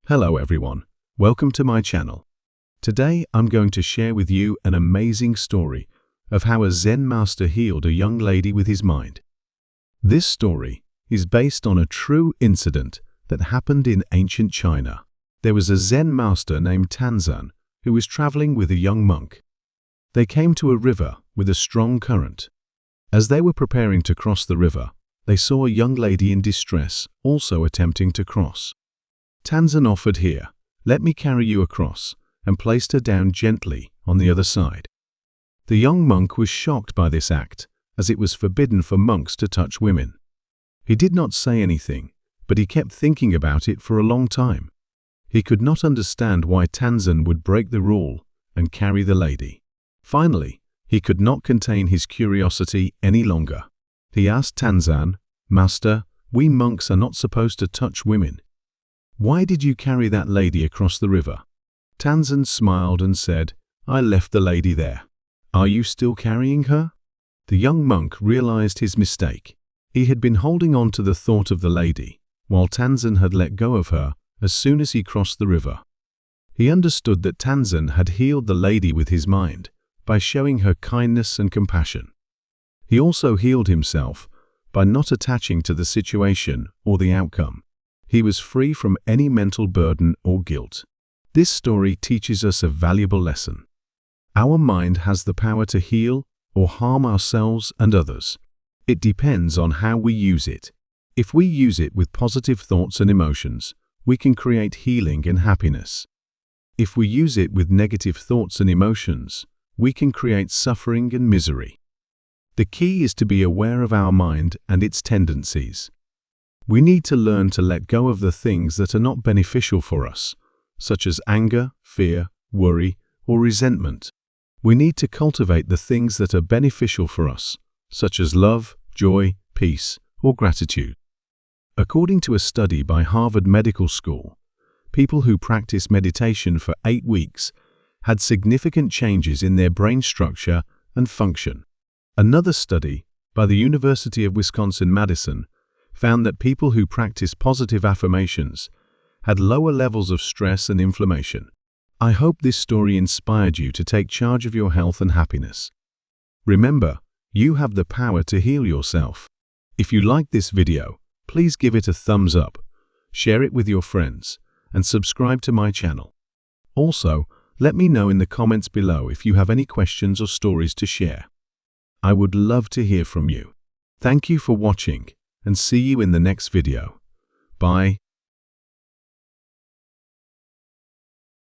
Hello everyone, welcome to my channel. Today I'm going to share with you an amazing story of how a Zen master healed a young lady with his mind. This story is based on a true incident that happened in ancient China. There was a Zen master named Tanzan who was traveling with a young monk. They came to a river with a strong current. As they were preparing to cross the river, they saw a young lady in distress also attempting to cross. Tanzan offered, "Here, let me carry you across," and placed her down gently on the other side. The young monk was shocked by this act, as it was forbidden for monks to touch women. He did not say anything, but he kept thinking about it for a long time. He could not understand why Tanzan would break the rule and carry the lady. Finally, he could not contain his curiosity any longer. He asked Tanzan, "Master, we monks are not supposed to touch women. Why did you carry that lady across the river?" Tanzan smiled and said, "I left the lady there. Are you still carrying her?" The young monk realized his mistake. He had been holding on to the thought of the lady, while Tanzan had let go of her as soon as he crossed the river. He understood that Tanzan had healed the lady with his mind by showing her kindness and compassion. He also healed himself by not attaching to the situation or the outcome. He was free from any mental burden or guilt. This story teaches us a valuable lesson. Our mind has the power to heal or harm ourselves and others. It depends on how we use it. If we use it with positive thoughts and emotions, we can create healing and happiness. If we use it with negative thoughts and emotions, we can create suffering and misery. The key is to be aware of our mind and its tendencies. We need to learn to let go of the things that are not beneficial for us, such as anger, fear, worry, or resentment. We need to cultivate the things that are beneficial for us, such as love, joy, peace, or gratitude. According to a study by Harvard Medical School, people who practice meditation for 8 weeks had significant changes in their brain structure and function. Another study by the University of Wisconsin-Madison found that people who practice positive affirmations had lower levels of stress and inflammation. I hope this story inspired you to take charge of your health and happiness. Remember, you have the power to heal yourself. If you liked this video, please give it a thumbs up, share it with your friends, and subscribe to my channel. Also, let me know in the comments below if you have any questions or stories to share. I would love to hear from you. Thank you for watching, and see you in the next video. Bye.